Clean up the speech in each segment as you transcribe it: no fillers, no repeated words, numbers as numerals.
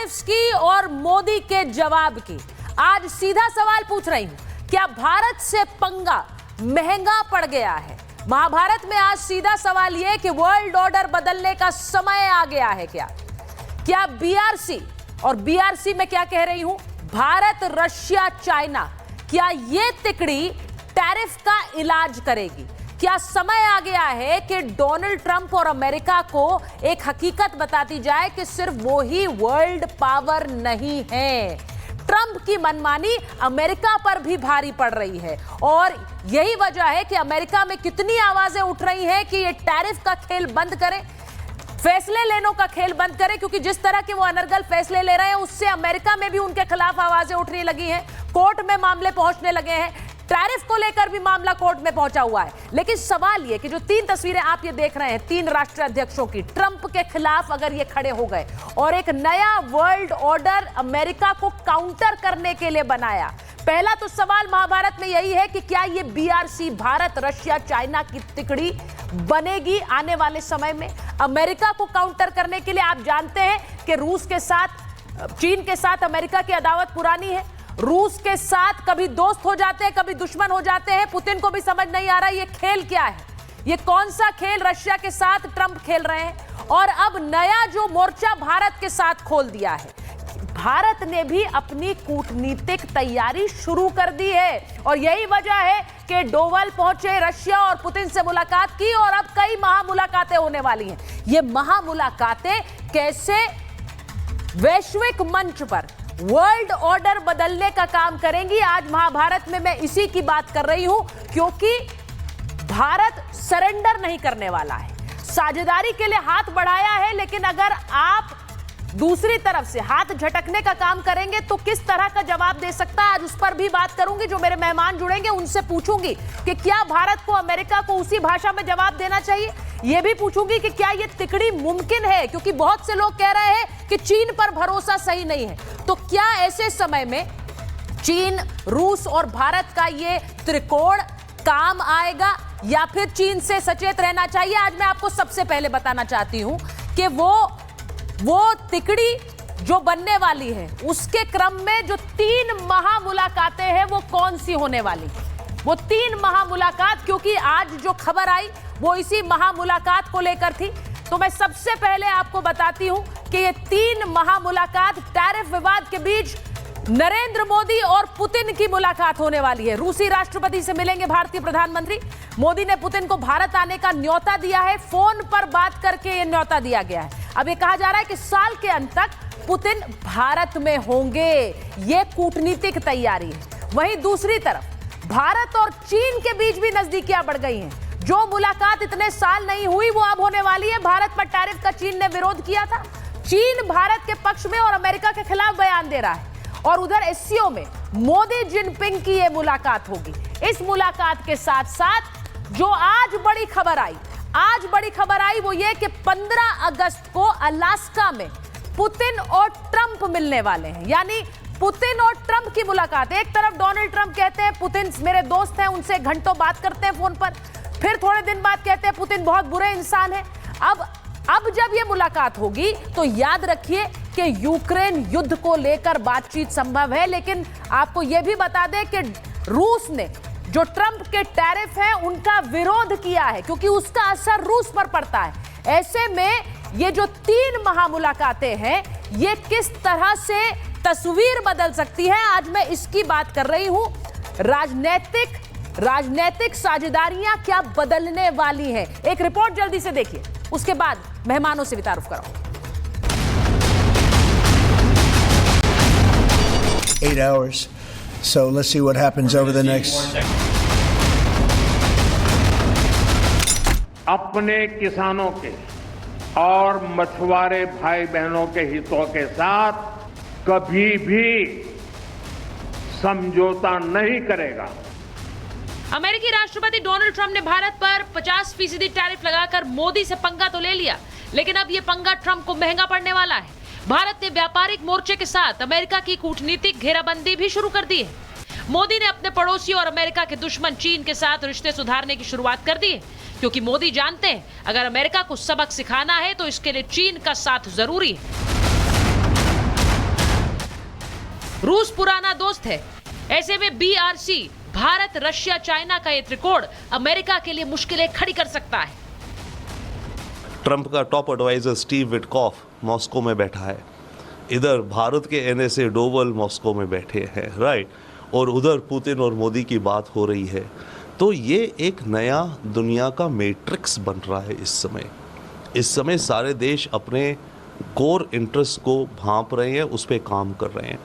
Tariffs की और मोदी के जवाब की। आज सीधा सवाल पूछ रही हूं, क्या भारत से पंगा महंगा पड़ गया है? महाभारत में आज सीधा सवाल यह कि वर्ल्ड ऑर्डर बदलने का समय आ गया है क्या बीआरसी, और बीआरसी में क्या कह रही हूं, भारत रशिया चाइना, क्या ये तिकड़ी टैरिफ का इलाज करेगी? क्या समय आ गया है कि डोनाल्ड ट्रंप और अमेरिका को एक हकीकत बताती जाए कि सिर्फ वो ही वर्ल्ड पावर नहीं है? ट्रंप की मनमानी अमेरिका पर भी भारी पड़ रही है और यही वजह है कि अमेरिका में कितनी आवाजें उठ रही हैं कि ये टैरिफ का खेल बंद करें, फैसले लेने का खेल बंद करें, क्योंकि जिस तरह के वो अनर्गल फैसले ले रहे हैं उससे अमेरिका में भी उनके खिलाफ आवाजें उठने लगी हैं, कोर्ट में मामले पहुंचने लगे हैं, टैरिफ को लेकर भी मामला कोर्ट में पहुंचा हुआ है। लेकिन सवाल ये कि जो तीन तस्वीरें आप ये देख रहे हैं तीन राष्ट्राध्यक्षों की, ट्रंप के खिलाफ अगर ये खड़े हो गए और एक नया वर्ल्ड ऑर्डर अमेरिका को काउंटर करने के लिए बनाया, पहला तो सवाल महाभारत में यही है कि क्या ये बीआरसी भारत रशिया चाइना की तिकड़ी बनेगी आने वाले समय में अमेरिका को काउंटर करने के लिए? आप जानते हैं कि रूस के साथ, चीन के साथ अमेरिका की अदावत पुरानी है। रूस के साथ कभी दोस्त हो जाते हैं, कभी दुश्मन हो जाते हैं। पुतिन को भी समझ नहीं आ रहा ये खेल क्या है, ये कौन सा खेल रशिया के साथ ट्रंप खेल रहे हैं। और अब नया जो मोर्चा भारत के साथ खोल दिया है, भारत ने भी अपनी कूटनीतिक तैयारी शुरू कर दी है और यही वजह है कि डोवाल पहुंचे, रशिया और पुतिन से मुलाकात की और अब कई महामुलाकातें होने वाली हैं। ये महामुलाकातें कैसे वैश्विक मंच पर वर्ल्ड ऑर्डर बदलने का काम करेंगी, आज महाभारत में मैं इसी की बात कर रही हूं, क्योंकि भारत सरेंडर नहीं करने वाला है। साझेदारी के लिए हाथ बढ़ाया है, लेकिन अगर आप दूसरी तरफ से हाथ झटकने का काम करेंगे तो किस तरह का जवाब दे सकता है, आज उस पर भी बात करूंगी। जो मेरे मेहमान जुड़ेंगे उनसे पूछूंगी कि क्या भारत को अमेरिका को उसी भाषा में जवाब देना चाहिए। यह भी पूछूंगी कि क्या यह तिकड़ी मुमकिन है, क्योंकि बहुत से लोग कह रहे हैं कि चीन पर भरोसा सही नहीं है। तो क्या ऐसे समय में चीन, रूस और भारत का यह त्रिकोण काम आएगा या फिर चीन से सचेत रहना चाहिए? आज मैं आपको सबसे पहले बताना चाहती हूं कि वो तिकड़ी जो बनने वाली है उसके क्रम में जो तीन महामुलाकातें हैं वो कौन सी होने वाली, वो तीन महामुलाकात, क्योंकि आज जो खबर आई वो इसी महामुलाकात को लेकर थी। तो मैं सबसे पहले आपको बताती हूं कि ये तीन महामुलाकात टैरिफ विवाद के बीच नरेंद्र मोदी और पुतिन की मुलाकात होने वाली है। रूसी राष्ट्रपति से मिलेंगे भारतीय प्रधानमंत्री। मोदी ने पुतिन को भारत आने का न्योता दिया है, फोन पर बात करके यह न्योता दिया गया है। अब ये कहा जा रहा है कि साल के अंत तक पुतिन भारत में होंगे, ये कूटनीतिक तैयारी है। वहीं दूसरी तरफ भारत और चीन के बीच भी नजदीकियां बढ़ गई हैं। जो मुलाकात इतने साल नहीं हुई वो अब होने वाली है। भारत पर टैरिफ का चीन ने विरोध किया था, चीन भारत के पक्ष में और अमेरिका के खिलाफ बयान दे रहा है। और उधर एससीओ में मोदी जिनपिंग की यह मुलाकात होगी। इस मुलाकात के साथ साथ जो आज बड़ी खबर आई वो ये कि 15 अगस्त को अलास्का में पुतिन और ट्रंप मिलने वाले हैं। यानी पुतिन और ट्रंप की मुलाकात। एक तरफ डोनाल्ड ट्रंप कहते हैं पुतिन मेरे दोस्त हैं, उनसे घंटों बात करते हैं फोन पर, फिर थोड़े दिन बाद कहते हैं पुतिन बहुत बुरे इंसान हैं। अब जब यह मुलाकात होगी तो याद रखिए कि यूक्रेन युद्ध को लेकर बातचीत संभव है। लेकिन आपको यह भी बता दें कि रूस ने जो ट्रंप के टैरिफ हैं उनका विरोध किया है, क्योंकि उसका असर रूस पर पड़ता है। ऐसे में ये जो तीन महामुलाकातें हैं ये किस तरह से तस्वीर बदल सकती है, आज मैं इसकी बात कर रही हूं। राजनीतिक साझेदारियां क्या बदलने वाली हैं, एक रिपोर्ट जल्दी से देखिए, उसके बाद मेहमानों से भी तारुफ कराऊंगा। 8 hours. So let's see what happens over the next. अपने किसानों के और मछुआरे भाई बहनों के हितों के साथ कभी भी समझौता नहीं करेगा। अमेरिकी राष्ट्रपति डोनाल्ड ट्रंप ने भारत पर 50% टैरिफ लगाकर मोदी से पंगा तो ले लिया, लेकिन अब यह पंगा ट्रंप को महंगा पड़ने वाला है। भारत ने व्यापारिक मोर्चे के साथ अमेरिका की कूटनीतिक घेराबंदी भी शुरू कर दी है। मोदी ने अपने पड़ोसी और अमेरिका के दुश्मन चीन के साथ रिश्ते सुधारने की शुरुआत कर दी है, क्योंकि मोदी जानते हैं अगर अमेरिका को सबक सिखाना है तो इसके लिए चीन का साथ जरूरी है। रूस पुराना दोस्त है, ऐसे में BRC भारत, रशिया, चाइना का ये त्रिकोण अमेरिका के लिए मुश्किलें खड़ी कर सकता है। ट्रंप का top adviser Steve Witkoff Moscow में बैठा है, इधर भारत के NSA डोवल मॉस्को में बैठे हैं, राइट, और उधर पुतिन और मोदी की बात हो रही है। तो ये एक नया दुनिया का मैट्रिक्स बन रहा है इस समय सारे देश अपने कोर इंटरेस्ट को भांप रहे हैं, उस पर काम कर रहे हैं।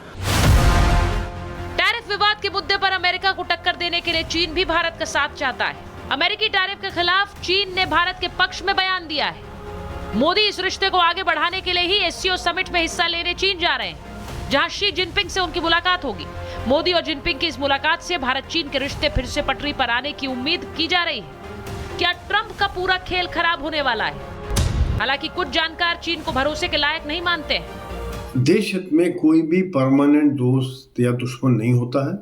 टैरिफ विवाद के मुद्दे पर अमेरिका को टक्कर देने के लिए चीन भी भारत का साथ चाहता है। अमेरिकी टैरिफ के खिलाफ चीन ने भारत के पक्ष में बयान दिया है। मोदी इस रिश्ते को आगे बढ़ाने के लिए ही SCO समिट में हिस्सा लेने चीन जा रहे हैं, जहां शी जिनपिंग से उनकी मुलाकात होगी। मोदी और जिनपिंग की इस मुलाकात से भारत चीन के रिश्ते फिर से पटरी पर आने की उम्मीद की जा रही है। क्या ट्रंप का पूरा खेल खराब होने वाला है? हालांकि कुछ जानकार चीन को भरोसे के लायक नहीं मानते हैं। देश हित में कोई भी परमानेंट दोस्त या दुश्मन नहीं होता है।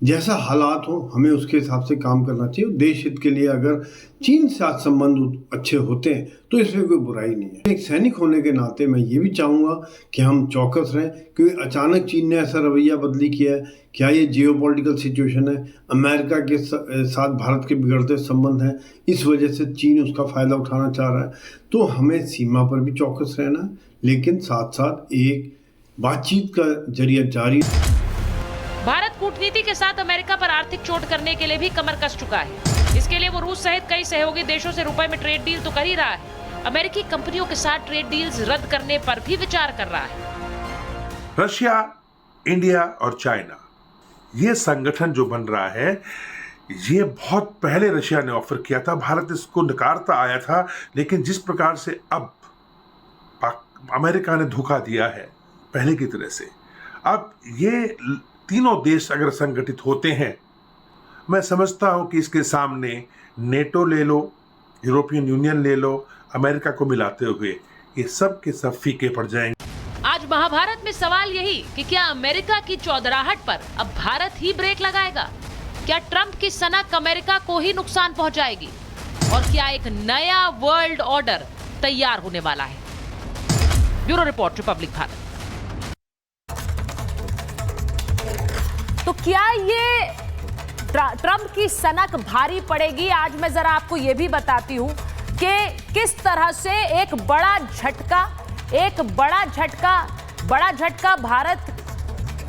जैसा हालात हो हमें उसके हिसाब से काम करना चाहिए। देश हित के लिए अगर चीन से आज संबंध अच्छे होते हैं तो इसमें कोई बुराई नहीं है। एक सैनिक होने के नाते मैं ये भी चाहूँगा कि हम चौकस रहें, क्योंकि अचानक चीन ने ऐसा रवैया बदली किया है। क्या ये जियोपॉलिटिकल सिचुएशन है, अमेरिका के साथ भारत के बिगड़ते संबंध हैं, इस वजह से चीन उसका फ़ायदा उठाना चाह रहा है। तो हमें सीमा पर भी चौकस रहना है, लेकिन साथ साथ एक बातचीत का जरिया जारी। भारत कूटनीति के साथ अमेरिका पर आर्थिक चोट करने के लिए भी कमर कस चुका है। इसके लिए वो रूस सहित कई सहयोगी देशों से रुपए में ट्रेड डील तो कर ही रहा है, अमेरिकी कंपनियों के साथ ट्रेड डील्स रद्द करने पर भी विचार कर रहा है। रशिया, इंडिया और चाइना, ये संगठन जो बन रहा है, ये बहुत पहले रशिया ने ऑफर किया था, भारत इसको नकारता आया था। लेकिन जिस प्रकार से अब अमेरिका ने धोखा दिया है पहले की तरह से, अब ये तीनों देश अगर संगठित होते हैं, मैं समझता हूं कि इसके सामने नेटो ले लो, यूरोपियन यूनियन ले लो, अमेरिका को मिलाते हुए ये सब के सब फीके पड़ जाएंगे। आज महाभारत में सवाल यही कि क्या अमेरिका की चौधराहट पर अब भारत ही ब्रेक लगाएगा? क्या ट्रंप की सनक अमेरिका को ही नुकसान पहुंचाएगी? और क्या एक नया वर्ल्ड ऑर्डर तैयार होने वाला है? Bureau report, Republic Bharat. तो क्या ये ट्रंप की सनक भारी पड़ेगी? आज मैं जरा आपको ये भी बताती हूं कि किस तरह से एक बड़ा झटका भारत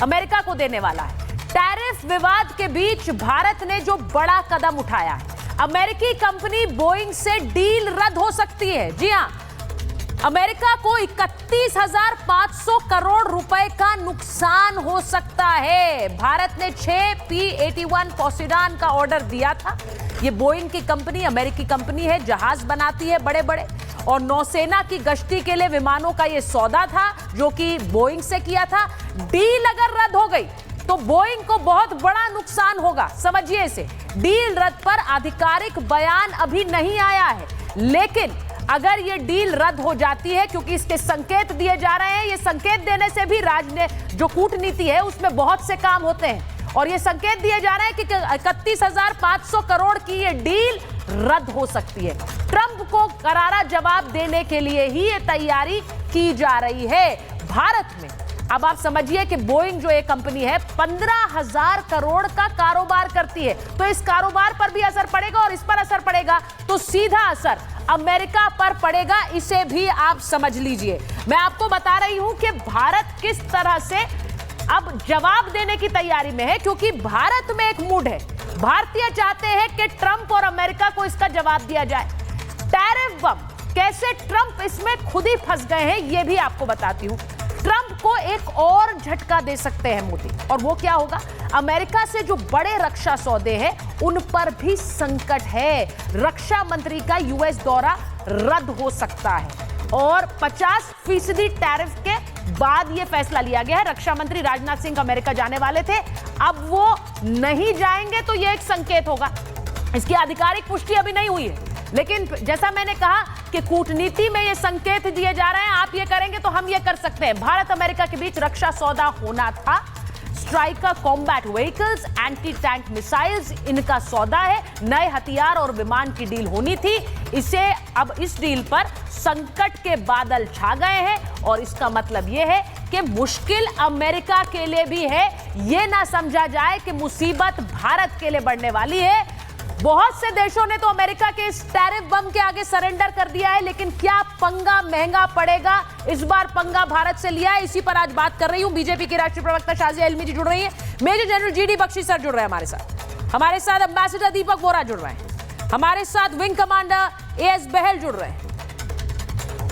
अमेरिका को देने वाला है। टैरिफ विवाद के बीच भारत ने जो बड़ा कदम उठाया है, अमेरिकी कंपनी बोइंग से डील रद्द हो सकती है। जी हां, अमेरिका को 31,500 करोड़ रुपए का नुकसान हो सकता है। भारत ने 6 P-81 पोसेडॉन का ऑर्डर दिया था। ये बोइंग की कंपनी अमेरिकी कंपनी है, जहाज बनाती है बड़े बड़े, और नौसेना की गश्ती के लिए विमानों का ये सौदा था जो कि बोइंग से किया था। डील अगर रद्द हो गई तो बोइंग को बहुत बड़ा नुकसान होगा, समझिए इसे। डील रद्द पर आधिकारिक बयान अभी नहीं आया है, लेकिन अगर ये डील रद्द हो जाती है, क्योंकि इसके संकेत दिए जा रहे हैं, ये संकेत देने से भी जो कूटनीति है उसमें बहुत से काम होते हैं, और ये संकेत दिए जा रहे हैं कि 31,500 करोड़ की ये डील रद्द हो सकती है। ट्रंप को करारा जवाब देने के लिए ही ये तैयारी की जा रही है भारत में। अब आप समझिए कि बोइंग जो एक कंपनी है 15,000 करोड़ का कारोबार करती है, तो इस कारोबार पर भी असर पड़ेगा, और इस पर असर पड़ेगा तो सीधा असर अमेरिका पर पड़ेगा। इसे भी आप समझ लीजिए। मैं आपको बता रही हूं कि भारत किस तरह से अब जवाब देने की तैयारी में है, क्योंकि भारत में एक मूड है। भारतीय चाहते हैं कि ट्रंप और अमेरिका को इसका जवाब दिया जाए। टैरिफ बम, कैसे ट्रंप इसमें खुद ही फंस गए हैं, यह भी आपको बताती हूं। ट्रंप को एक और झटका दे सकते हैं मोदी, और वो क्या होगा? अमेरिका से जो बड़े रक्षा सौदे हैं उन पर भी संकट है। रक्षा मंत्री का यूएस दौरा रद्द हो सकता है, और 50% टैरिफ के बाद यह फैसला लिया गया है। रक्षा मंत्री राजनाथ सिंह अमेरिका जाने वाले थे, अब वो नहीं जाएंगे तो यह एक संकेत होगा। इसकी आधिकारिक पुष्टि अभी नहीं हुई है, लेकिन जैसा मैंने कहा कि कूटनीति में ये संकेत दिए जा रहे हैं, आप ये करेंगे तो हम ये कर सकते हैं। भारत अमेरिका के बीच रक्षा सौदा होना था। Striker combat vehicles, anti tank missiles, इनका सौदा है। नए हथियार और विमान की डील होनी थी। इसे अब इस डील पर संकट के बादल छा गए हैं और इसका मतलब यह है कि मुश्किल अमेरिका के लिए भी है। यह ना समझा जाए कि मुसीबत भारत के लिए बढ़ने वाली है। बहुत से देशों ने तो अमेरिका के इस टैरिफ बम के आगे सरेंडर कर दिया है, लेकिन क्या पंगा महंगा पड़ेगा? इस बार पंगा भारत से लिया है, इसी पर आज बात कर रही हूं। बीजेपी की राष्ट्रीय प्रवक्ता शाजिया इल्मी जी जुड़ रही है, major general G D Bakshi sir जुड़ रहे हैं हमारे साथ एम्बेसडर दीपक बोरा जुड़ रहे हैं, हमारे साथ विंग कमांडर एएस बहल जुड़ रहे हैं,